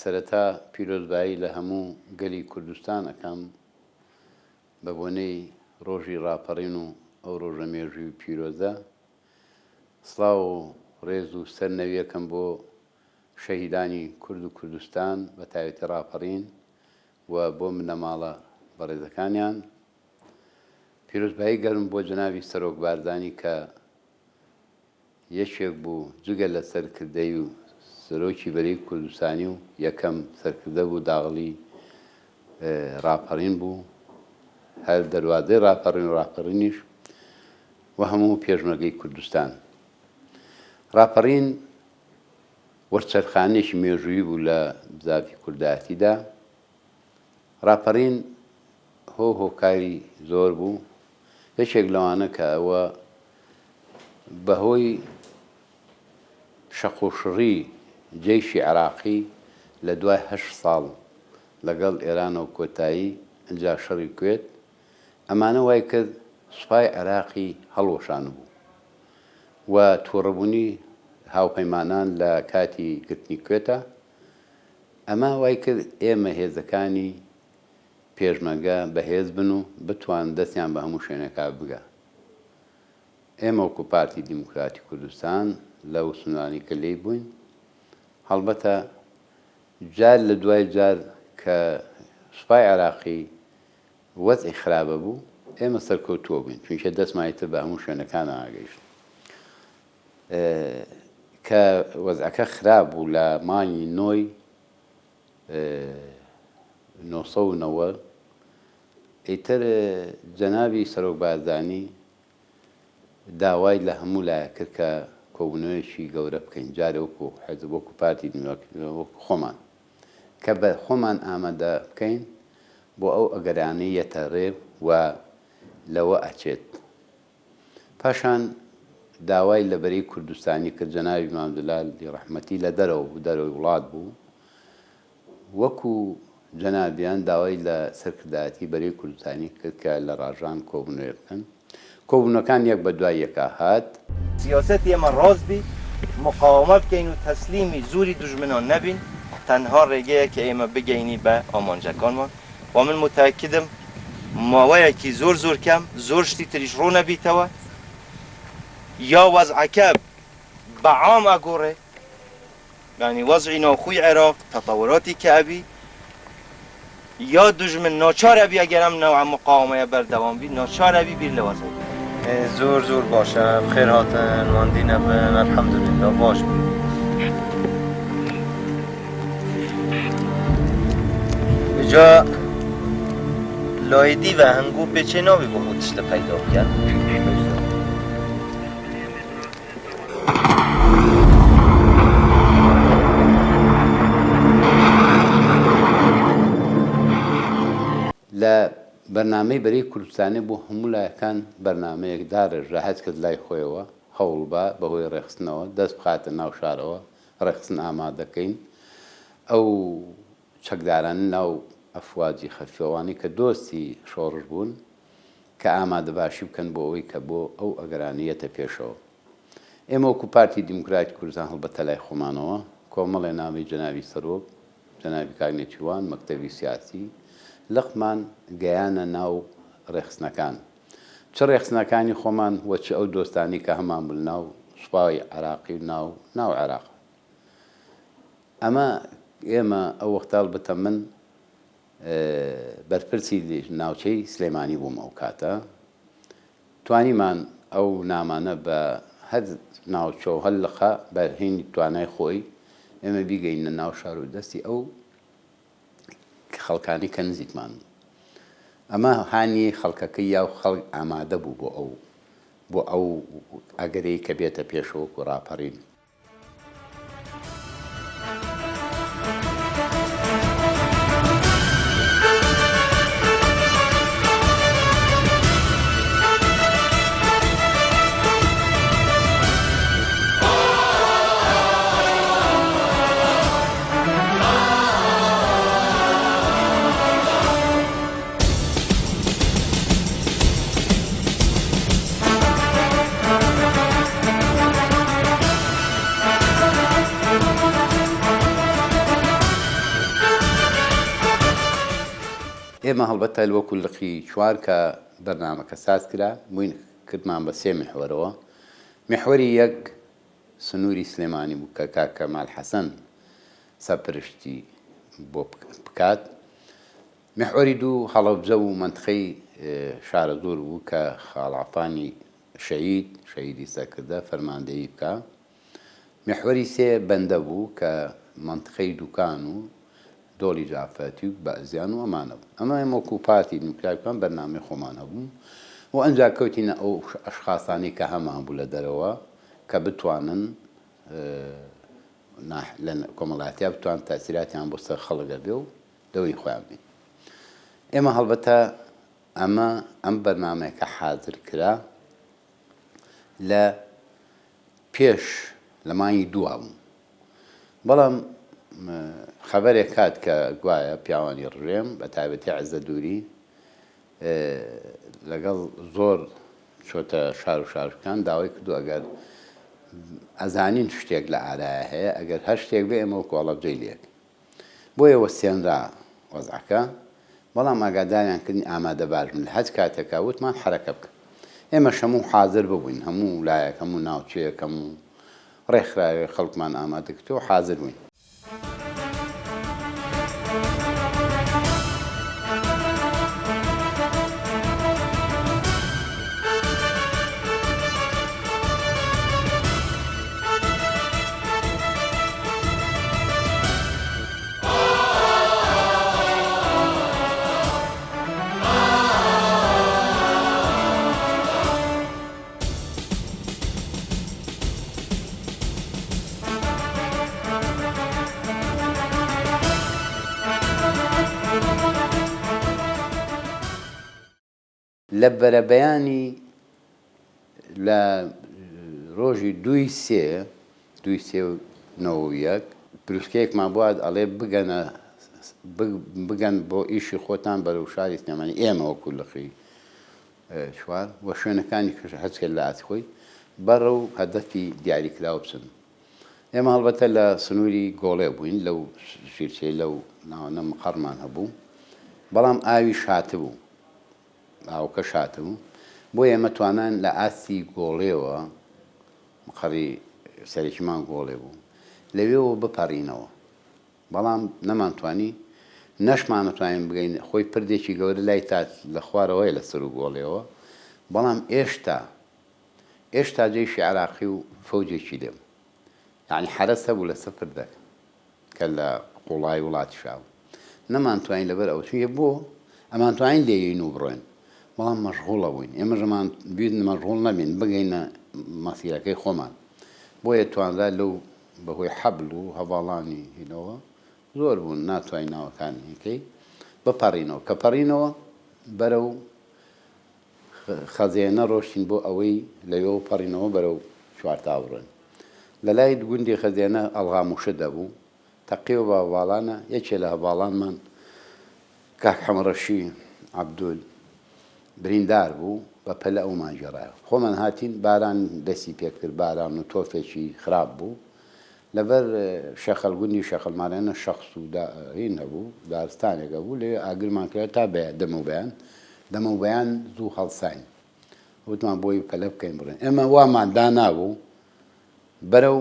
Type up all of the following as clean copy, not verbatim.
سەرەتا پیرۆزبایی لە هەموو گەلی کوردستان ئەەکەم بە بۆنەی ڕۆژی ڕاپەڕین و ئەو ڕۆژە مێژووی پیرۆزە سڵاو و ڕێز و سەرنەویەکەم بۆ شەهیدانی کورد و کوردستان بە تایبەتی ڕاپەڕین و بۆ منەماڵە بەڕێزەکانیان پیرۆزبایی گەرم بۆ جەنابی سەرۆک بارزانی کە یەکێک بوو جگە لە سەرکردەی و سەرۆکی بەرەی کوردستانی و یەکەم سەرکردە بوو داغڵی ڕاپەڕین بوو هەر دەروازەی ڕاپەڕین و ڕاپەڕینیش و هەموو پێشمەرگەی کوردستان. ڕاپەڕین وەرچەرخانێکی مێژوویی بوو لە زاوی کوردایەتیدا. ڕاپەڕین هۆکاری زۆر بوو، یەکێک لەوانە کە ئەوە بەهۆی شەقوشڕی جێیشی عێراقی لە دوای 8 ساڵ لەگەڵ ئێرانەوە کۆتایی ئەنجا شەڕی کوێت، ئەمانە وای کرد سوپای عێراقی هەڵوەشان بوو و تووڕەبوونی هاوپەیمانان لە کاتی گرتنی کوێتە. ئەمە وای کرد ئێمە هێزەکانی پێشمەرگە بەهێز بن و بتوان دەستیان بە هەموو شوێنێکا بگە. ئێمە وەکو پارتی دیموکراتی کوردستان لە وسنوانی کە لێی بووین، هەڵبەتە جار لە دوای جار کە سوپای عێراقی وەزعی خراپە بوو ئێمە سەرکەوتووە بووین، چونکە دەستمایەتر بە هەموو شوێنەکان ئاگەیشت. کە وەزعەکە خراپ بوو لە مانگی 990 ئیتر جەنابی سەرۆک بارزانی داوای لە هەموو لایە کرد کە کۆبوونەوەیەکی گەورە بکەین، جارێ وەکو حیزب وەکو پارتی وەکو خۆمان کە بە خۆمان ئامادە بکەین بۆ ئەو ئەگەرانەیەتە ڕێ و لەوە ئەچێت. پاشان داوای لە بەرەی کوردستانی کرد، جەنابی مامدولالی ڕەحمەتی لە دەرەوەی وڵات بوو، وەکو جەنابیان داوای لە سەرکردایەتی بەرەی کوردستانی کرد کە لە ڕاژان کۆبوونەوە بکەن. کۆبوونەکان یەک بە دوای یەکا هات. سیاسەتی ئێمە ڕاست بی، مقاومە بکەین و تەسلیمی زوری دوژمنان نەبین، تەنها ڕێگەیە کە ئێمە بگەینی بە ئامانجەکانمان. و من متأکدم ماوەیەکی زۆر کەم زۆر شتی تریش ڕوو نەبیتەوە، یا وەزعەکە بەعام ئەگۆڕێ، یعنی وەزعی ناوخۆی عێراق تەتەوراتی کە ئەبی، یا دوژمن ناچار ئەبی ئەگەر ئەم نەوعە مقاومەیە بەردەوام بی، ناچار ئەبی بیر لە وەزع. زۆر باشە، بخێر هاتن، ماندینە بن، ئەلحەمدولیلا باش بوو. جا لایدی و هەنگوو پێچێ ناوی بۆ خۆ تشتە پەیدا بکەن. لە بەرنامەی بەرەی کوردستانی بۆ هەموو لایەکان بەرنامەیەک داڕێژە هەست کرد لای خۆیەوە هەوڵ بە بەهۆی ڕێخستنەوە دەست بخاتە ناو شارەوە ڕێخستن ئامادەکەین. ئەو چەکدارانە ناو ئەفواجی خەفیەوانی کە دۆستی شۆڕش بوون کە ئامادە باشی بکەن بۆ ئەوەی کە بۆ ئەو ئەگەرانیەتە پێشەوە. ئێمە وەکو پارتی دیموکراتی کوردستان هەڵبەتە لای خۆمانەوە کۆمەڵێ ناوی جەنابی سەرۆک، جەنابی کاگنێچیوان، مەکتەبی سیاسی لەقمان گەیانە ناو ڕێخستنەکان، چ ڕێخستنەکانی خۆمان وە چ ئەو دۆستانی کە هەمان بن ناو سوپای عێراقی و ناو عێراق. ئەمە ئێمە ئەو وەختاڵ بتە من بەرپرسی ناوچەی سلێمانی بووم ئەو کاتە، توانیمان ئەو نامانە بە هەر ناوچە و هەلقە بەرهێنی توانای خۆی ئێمە بیگەینە ناو شار و دەستی ئەو خەڵکانی کە نزیکمان. ئەمە هانی خەڵکەکەی یا خەڵک ئامادە بوو بۆ ئەو ئەگەرەی کە بێتە پێشەوە و ڕاپەڕین. ئێمە هەڵبەتە وەکو لقی چوار کە بەرنامەکە ساز کرا بووین کردمان بە سێ میحوەرەوە. میحوەری یەک سنووری سلێمانی بوو کە کاک کەمال حەسەن سەرپەرشتی بۆ بکات. میحوەری دوو هەڵەبجە و منتخەی شارە زۆر بوو کە خاڵعفانی شەهیدی سەرکردە فەرماندەیی بکە. میحوەری سێ بەندە بوو کە منتخەی دووکان و دۆڵی جافەتی و بەزیان و ئەمانە بوو. ئەمە ئێمە وەکو پارتی دیموکراتیەکان بەرنامەی خۆمان هەبوو و ئەنجا کەوتینە ئەو ئەشخاصانی کە هەمان بوو لە دەرەوە کە بتوانن لە کۆمەڵاتیا بتوان تاسیراتیان بۆ سەر خەڵکە بێ و دەوری خۆیان بین. ئێمە هەڵبەتە ئەم بەرنامەیە کە حازر کرا لە پێش لە مانگی دووە بوو. بەڵام خەبەرێک کات کە گوایە پیاوانی ڕژێم بە تایبەتی عەزە دووری لەگەڵ زۆر چۆتە شار و شارەکان داوای کردو ئەگەر ئەزانین شتێک لە ئارایە هەیە ئەگەر هەر شتێک بێ ئێمە وەکو هەڵەبجەی لێک بۆیە وەسێنرا وەزعەکە. بەڵام ئاگاداریان کردنی ئامادە باشن لە هەچ کاتێکا وتمان حرەکە بکە. ئێمە هەموو حازر ببووین هەموو لایەک هەموو ناوچەیەک هەموو ڕێکخراوێ خەڵکمان ئامادە کردەوە حازر بووین. لە بەرەبەیانی لە ڕۆژی دوی سێ و نەوەیەک پرسکەیەکمان بوات ئەڵێ بگەن بۆ ئیشی خۆتان بەرەو شاری سلێمانی ئێمە وەکو لقی چوار وە شوێنەکانی هەچکرد لە ئاتخۆی بەڕەو هەدەفی دیاریکراوە بچن. ئێمە هەڵبەتە لە سنووری گۆڵێ بووین لەو شیرچەی لەو ناوەنە مقەڕمان هەبوو بەڵام ئاوی شاتە بوو ئاوکە شاتە بوو بۆ ئێمە توانان لە ئاستی گۆڵێەوە مقەڕی سەرێکیمان گۆڵێ بوو لەوێەوە بپەڕینەوە بەڵام نەمانتوانی نەشمانەتوانین بگەین خۆی پردێکی گەورە لای تات لە خوارەوەی لەسەر و گۆڵێەوە بەڵام ئێشتا جێیشی عراقی و فەوجێکی لێم یعنی حرەس هەبوو لەسەر پردەک کە لە قوڵای وڵاتی شاو نەمانتوانین لەبەر ئەوە چونکە بۆ ئەمانتوانین لێین و بڕۆین بەڵام مەشغوڵە بووین ئێمە ژەمان بیرن مەشغوڵ نەبین بگەینە مەسیرەکەی خۆمان بۆیە توانرا لەو بەهۆی حەبل و هەواڵانی هینەوە زۆر بوون ناتوانین ناوەکانیکەی بپەڕینەوە کە پەڕینەوە بەرەو خەزێنە ڕۆشتین بۆ ئەوەی لەوێ پەڕینەوە بەرەو چوارتا بڕۆین لە لای گوندی خەزێنە ئەڵغاموشە دەبوو تەقیوە بە هەواڵانە یەکێ لە هەواڵانمان کاک حەمەڕەشی عەبدول بریندار بوو بە پەلە ئەومان گێڕایەوە خۆمان هاتین باران دەستی پێکرد باران و تۆفێکی خراپ بوو لەبەر شەخەلگوندی شەخەلمانێنە شەخص و هین هەبوو دارستانێکە بوو لێ ئاگرمان کرد تا دەمەوبەیان زوو هەڵساین وتمان بۆی پەلە بکەین بڕێن ئێمە وامان دانابوو بەرەو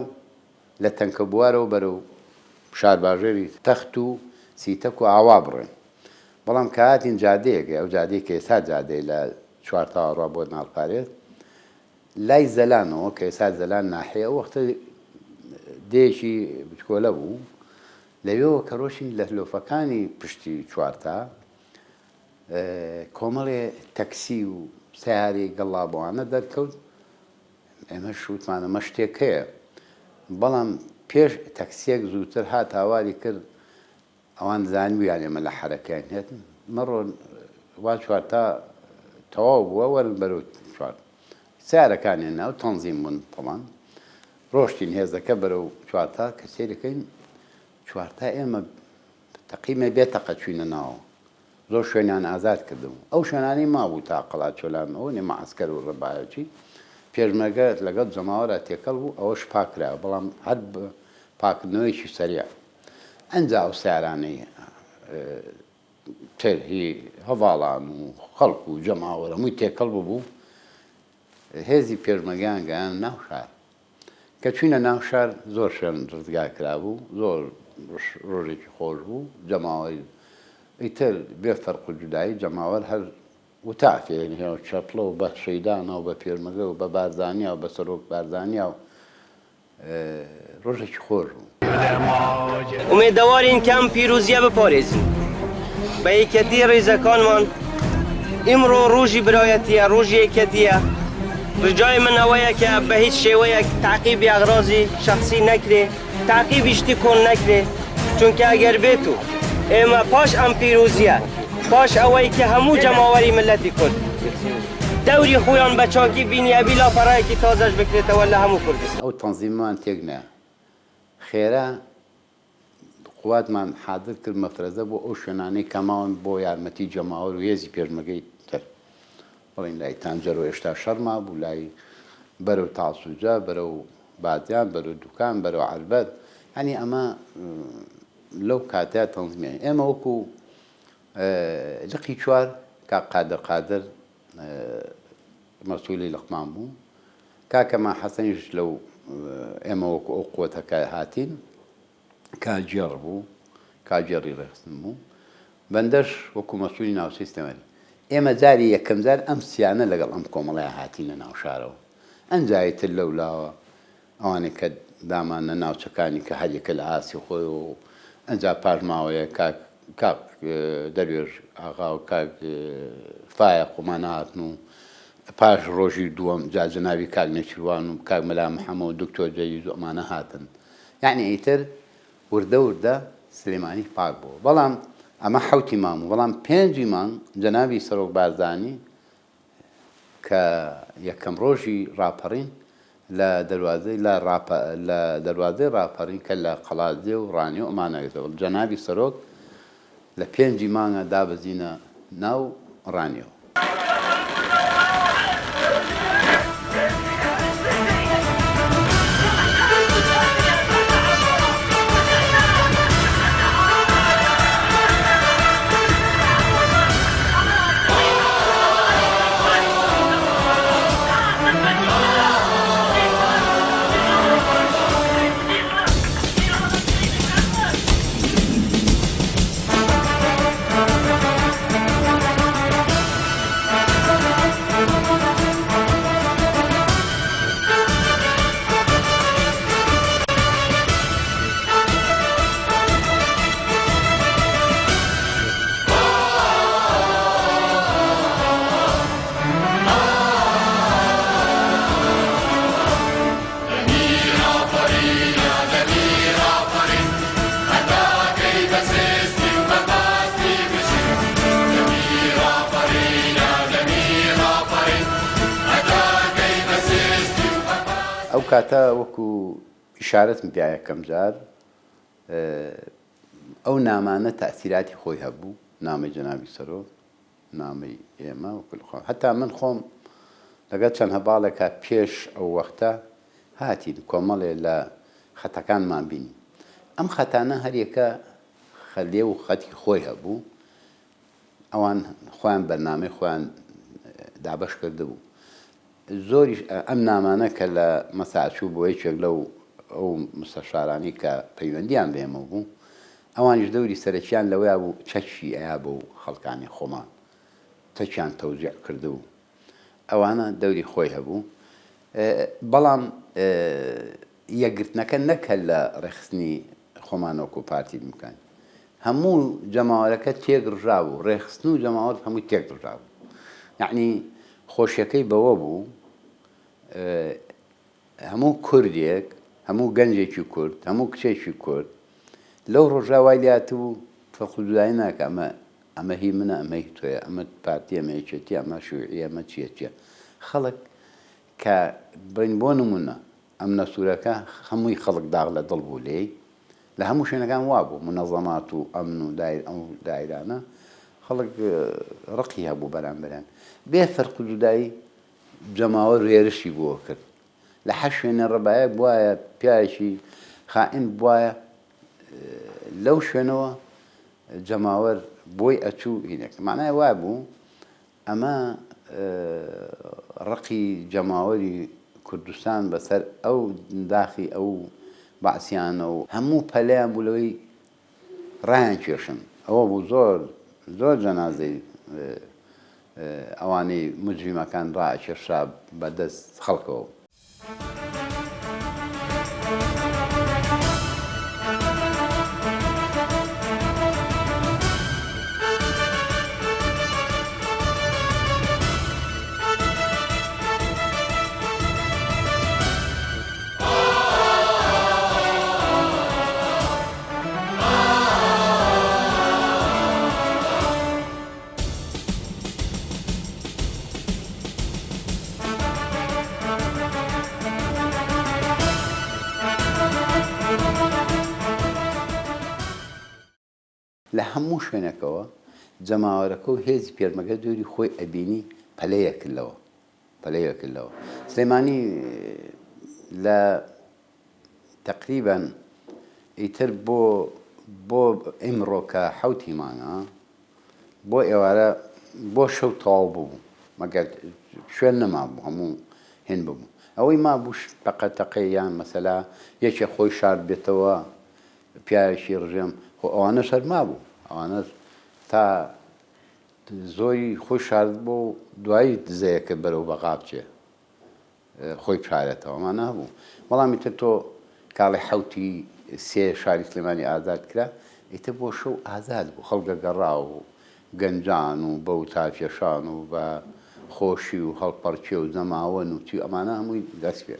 لە تەنکە بوارەوە بەرەو شارباژێری تەخت و سیتەک و ئاوا بڕێن بەڵام کە هاتین جادەیەکە ئەو جادەیە کە ئێستا جادەی لە چوارتاوەڕوا بۆ ناڵپارێت لای زەلانەوە کە ئێستا زەلان ناحەیە وەختە دێشی بچکۆلە بوو لەوێەوە کە ڕۆشین لە هلۆفەکانی پشتی چوارتا کۆمەڵێ تەکسی و سیاری گەڵابوانە دەرکەوت ئێمە شوتمانە مە شتێک هەیە بەڵام پێش تەکسیەک زووتر هات هاواری کرد ئەوان زانیویان ئێمە لە حرەکەیان هێتن مەڕۆ وا چوارتا تەواو بووە وەرن بەرەو چوار سیارەکانیان ناو تەنزیم بوون تەمان ڕۆشتین هێزەکە بەرەو چوارتا کە سێرەکەین چوارتا ئێمە تەقیمە بێتەقە چوینە ناوە زۆر شوێنیان ئازاد کردم ئەو شوێنانی مابوو تا قەڵات چۆلانەوە نێمە عەسکەر و ڕێبایەکی پێشمەرگە لەگەڵ جەماوەرە تێکەڵ بوو ئەوەش پاکرایەوە بەڵام هەر پاکردنەوەیکی سەریع ئەنجا ئەو سیارانەی تێرهی هەڤاڵان و خەڵک و جەماوەر هەمووی تێکەڵ ببوو هێزی پێشمەرگیان گەیان ناو شار کە چوینە ناو شار زۆر شوێن ڕزگار کرابوو زۆر ڕۆژێکی خۆش بوو جەماوەری ئیتر بێ فەرق و جودایی جەماوەر هەر وتافێنی چەپڵە و بە شەیدانە و بە پێرمەگە و بە بارزانیا و بە سەرۆک بارزانیا و ڕۆژێکی خۆش بوو. ئومێدەوارین کەم پیرۆزیە بپارێزین بە یەکەتی ڕێزەکانمان ئیمڕۆ ڕۆژی برایەتیە ڕۆژی یەکەتیە ڕجای من ئەوەیە کە بە هیچ شێوەیەک تعقیبی ئەغرازی شەخسی نەکرێ تعقیبی شتی کۆن نەکرێ چونکە ئەگەر بێت و ئێمە پاش ئەم پیرۆزیە پاش ئەوەی کە هەموو جەماوەری ملەتی کورد دەوری خۆیان بە چاکی بینیابی لاپەڕایەکی تازەش بکرێتەوە لە هەموو کوردستان ئەو تەنزیممان تێک نایە خێرا قواتمان حادر کرد مەفرەزە بۆ ئەو شوێنانەی کەماون بۆ یارمەتی جەماوەر و هێزی پێشمەرگەی تر بڵین لای تانجەر و هێشتا شەرما بوو لای بەرەو تاسوجا بەرەو بادیان بەرەو دوکان بەرەو عەربەت هەنی ئەمە لەو کاتەیە تەنزیمێن ئێمە وەکو لقی چوار کاک قادر مەسئولی لەقمان بوو کاکەما حەسەنیش لەو ئێمە وەکو ئەو قووەتەکە هاتین کاجێڕ بوو کاجێڕی ڕێخستن بوو بەندەش وەکو مەسئولی ناو سیستەمەری ئێمە جاری یەکەم جار ئەم سیانە لەگەڵ ئەم کۆمەڵەیە هاتینە ناو شارەوە ئەنجایی تر لەولاوە ئەوانەی کە دامانە ناوچەکانی کە هەریەکە لە ئاسی خۆی و ئەنجا پاش ماوەیە کاک دەروێژ ئاغا و کاک فایە قومانە هاتن و پاش ڕۆژی دووەم جاجەناوی کاک نەچیروان و کاک مەلا محەممەد و دکتۆر جەیز و ئەمانە هاتن یعنی ئیتر وردە وردە سلێمانی پاک بوو بەڵام ئەمە حوتی مام و بەڵام پێنجی مانگ جەنابی سەرۆک بارزانی کە یەکەم ڕۆژی ڕاپەڕین لە دەروازەی ڕاپەڕین کە لە قەڵازێ و ڕانی و ئەمانەگەێتەوە جەنابی سەرۆک لە پێنجی مانگە دابەزینە ناو ڕانیەوە. ئەو کاتە وەکو ئیشارەتم پیا یەکەم جار ئەو نامانە تەئسیراتی خۆی هەبوو نامەی جەنابی سەرۆک نامەی ئێمە وەکو هەتا من خۆم لەگەڵ چەند هەباڵێکە پێش ئەو وەختە هاتین کۆمەڵێ لە خەتەکانمان بینی ئەم خەتانە هەریەکە خەلێ و خەتی خۆی هەبوو ئەوان خۆیان بەرنامەی خۆیان دابەش کردبوو زۆریش ئەم نامانە کە لە مەساچوو بۆ یەکێک لەو ئەو مستەشارانی کە پەیوەندیان بێمە بوو ئەوانیش دەوری سەرەکیان لەوەیە بوو چەکی ئەیا بۆ خەڵکانی خۆمان چەکیان تەوزیع کردبوو ئەوانە دەوری خۆی هەبوو بەڵام یەکگرتنەکە نەکە لە ڕێخستنی خۆمانەوەکو پارتی بکەین هەموو جەماوەرەکە تێگڕژا بوو ڕێخستن و جەماوەر هەمووی تێگڕژا بوو یعنی خۆشیەکەی بەوە بوو هەموو کوردێک هەموو گەنجێکی کورد هەموو کچێکی کورد لەو ڕۆژا وای لاتبوو فەخودایی ناکە ئەمە هی منە ئەمە هی تۆیە ئەمە پارتی ئەمە یەکێتی ئەمە شوعی ئەمە چیە خەڵک کە بین بۆ نمونە ئەم نەسوورەکە هەمووی خەڵک داغ لە دڵ بوو لێی لە هەموو شوێنەکان وا بوو منەظەمات و ئەمن و ئەم دایرانە خەڵک ڕقی هەبوو بەرامبەران بێ فەرق و جودایی جەماوەر هێرشی بووە کرد لە حە شوێنە ڕەبایە بواە پیاوێکی خائین بواە لەو شوێنەوە جەماوەر بۆی ئەچوو هینێک معنای وا بوو ئەمە ڕقی جەماوەری کوردستان بەسەر ئەو داخی ئەو بەعسییانە و هەموو پەلەیان بوو لەوەی ڕایان کێشن ئەوە بوو زۆر جەنازەی ئەوانەی مجریمەکان ڕائکێشا بەدەست خەڵکەوە. لە هەموو شوێنەکەوە جەماوەرەکە و هێزی پێرمەگە دووری خۆی ئەبینی پەلەیەکردەوە سلێمانی لە تقریبا ئیتر بۆ ئیمڕۆ کە حەوتی مانگە بۆ ئێوارە بۆ شەو تەواو بوو مەگەر شوێن نەمابوو هەموو هێن ببوو ئەوەی مابوو تەقەتەقەی یان مەسەلا یەکێ خۆی شارد بێتەوە پیاوێکی ڕژێم ئەوانە شەرما بوو ئەوانە تا زۆری خۆی شارد بۆ دوایی دزەیەکە بەرەو بەغا بچێ خۆی بشارێتەوە ئەمانە هەبوو بەڵامی تر تۆ کاڵی حەوتی سێ شاری سلێمانی ئازاد کرا ئیتر بۆ شەو ئازاد بوو خەڵکە گەڕا و گەنجان و بەو تاکێشان و بە خۆشی و هەڵپەرچێ و زەماوەن و چی ئەمانە هەمووی دەست پێ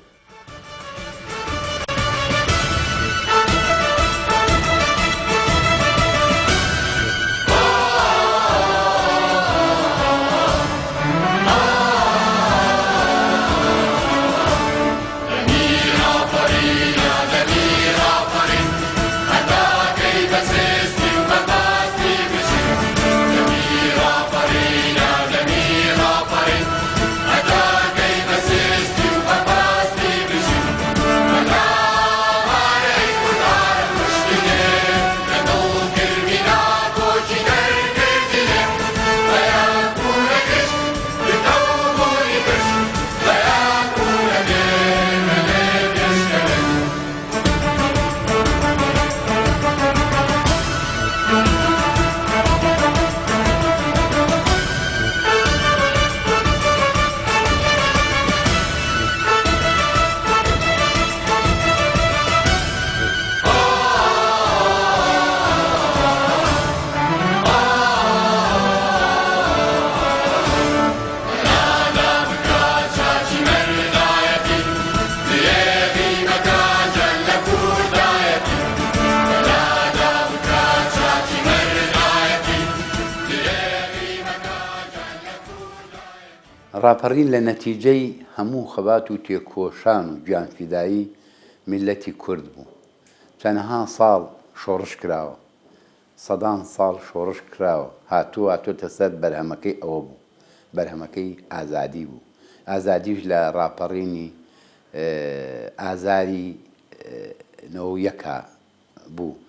ڕاپەڕین لە نەتیجەی هەموو خەبات و تێکۆشان و گیانفیدایی میلەتی کورد بوو چەندەها ساڵ شۆڕش کراوە سەدان ساڵ شۆڕش کراوە هاتووەتە سەر بەرهەمەکەی ئەوە بوو بەرهەمەکەی ئازادی بوو ئازادیش لە ڕاپەڕینی ئازاری نەوەیەکە بوو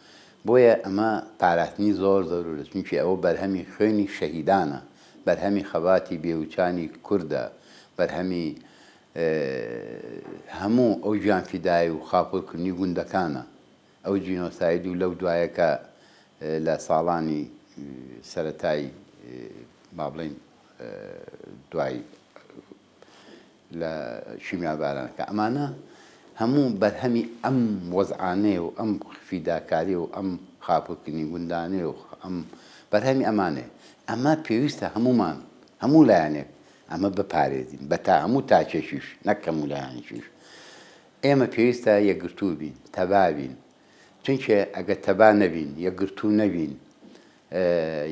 بۆیە ئەمە پاراستنی زۆر زۆرە چونکی ئەوە بەرهەمی خوێنی شەهیدانە بەرهەمی خەباتی بێوچانی کووردە بەرهەمی هەموو ئەو گیانفیدایی و خاپۆرکردنی گوندەکانە ئەو جینۆساید و لەو دوایەکە لە ساڵانی سەرەتایی با بڵێن دوای لە شیمیابارانەکە ئەمانە هەموو بەرهەمی ئەم وەزعانەیە و ئەم فیداکاری و ئەم خاپۆرکردنی گوندانێ و ئەم بەرهەمی ئەمانێ ئەمە پێویستە هەمومان هەموو لایەنێک ئەمە بپارێزین بە تا هەموو تاکێکیش نەک هەموو لایەنێکیش ئێمە پێویستە یەکگرتوو بین تەبا بین چونکە ئەگە تەبا نەبین یەکگرتوو نەبین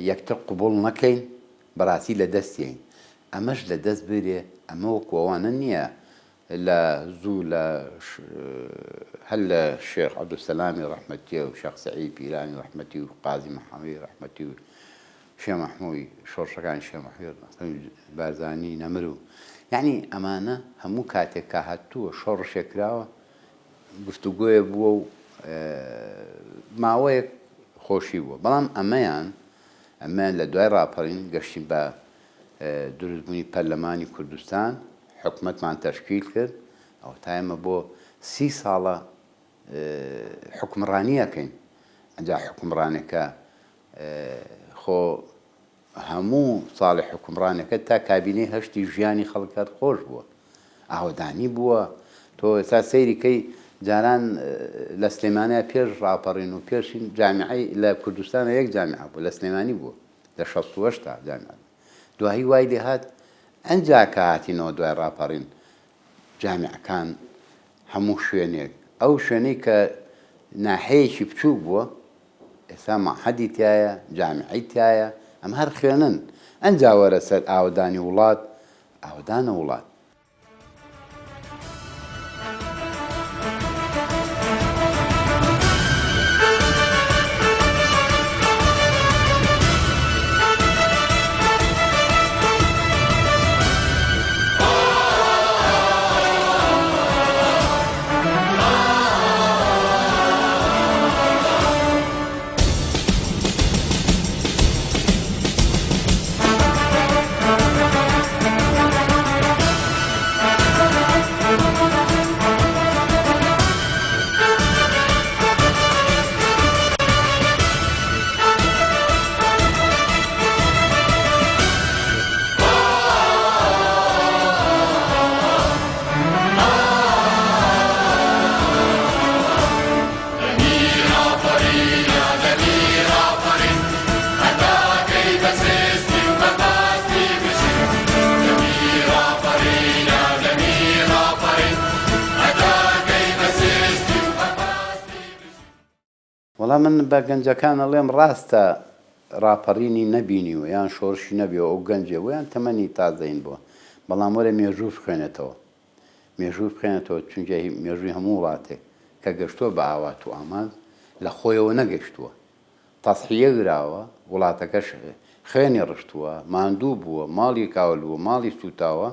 یەکتر قوبوڵ نەکەین بەڕاستی لە دەستین ئەمەش لە دەست برێ ئەمە وەکو ئەوانە نییە لە زوو لە هەر لە شێخ عەبدولسەلامی ڕەحمەتیە و شێخ سەعید پیرانی ڕەحمەتی و قازی محەمەدی ڕەحمەتی و شێخ مەحموودی شۆڕشەکانی شێخ مەحموود بارزانی نەمر و یعنی ئەمانە هەموو کاتێک کە هاتووە شۆڕشێک کراوە گفتوگۆیە بووە و ماوەیەک خۆشی بووە بەڵام ئەمەیان لە دوای ڕاپەڕین گەشتین بە دروستبوونی پەرلەمانی کوردستان حکوومەتمان تەشکیل کرد ئەو تا ئێمە بۆ 30 ساڵە حکومڕانیەکەین ئەجا حکومڕانەکە خۆ هەموو ساڵی حکومڕانەکە تا کابینەی هەشتی ژیانی خەڵکات خۆش بووە ئاوەدانی بووە تۆ ئێستا سەیریکەی جاران لە سلێمانیا پێش ڕاپەڕین و پێشین جامیعەی لە کوردستانە یەک جامیعە بوو لە سلێمانی بووە لە 68 تا جامیعە دوایی وای لێ هات ئەنجا کە هاتینەوە دوای ڕاپەڕین جامیعەکان هەموو شوێنێک ئەو شوێنەی کە ناحەیەکی بچوو بووە ئێستا مەعهەدی تایە جامیعەی تایە ئەم هەر خوێنن ئەنجا وەرە سەر ئاودانی وڵات ئاودانە وڵات وەڵام من بە گەنجەکان ئەڵێم ڕاستە ڕاپەڕینی نەبینیوە یان شۆڕشی نەبیەوە ئەو گەنجێ یان تەمەنی تازەین بووە بەڵام وەرە مێژوو بخوێنێتەوە مێژوو بخوێنێتەوە چونکە مێژووی هەموو وڵاتێک کە گەشتووە بە ئاوات و ئامانج لە خۆیەوە نەگەشتووە تەسحیە گراوە وڵاتەکەش خوێنی ڕشتووە ماندوو بووە ماڵی کاول بووە ماڵی سوتاوە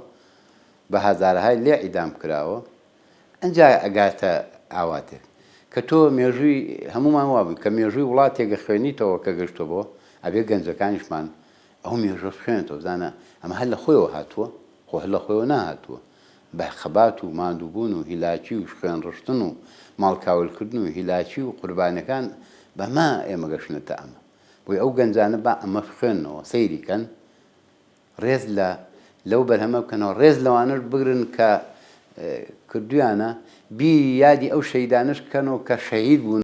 بە هەزارهای لێ ئیدام کراوە ئەنجا ئەگاتە ئاواتێک کە تۆ مێژووی هەمومان وابووی کە مێژووی وڵاتێکە خوێنیتەوە کە گەشتۆ بۆ ئەبێ گەنجەکانیشمان ئەو مێژۆ خوێنێتەوە بزانە ئەمە هەر لە خۆیەوە هاتووە خۆ هەر لە خۆیەوە ناهاتووە بە خەبات و ماندووبوون و هیلاکی و خوێن ڕشتن و ماڵکاولکردن و هیلاکی و قوربانەکان بەما ئێمە گەشتنەتە ئەمە بۆی ئەو گەنجانە با ئەمە بخوێنەوە سەیریکەن ڕێز لەو بەرهەمە بکەنەوە ڕێز لەوانش بگرن کە کردویانە بی یادی ئەو شەیدانش بکەنەوە کە شەهید بوون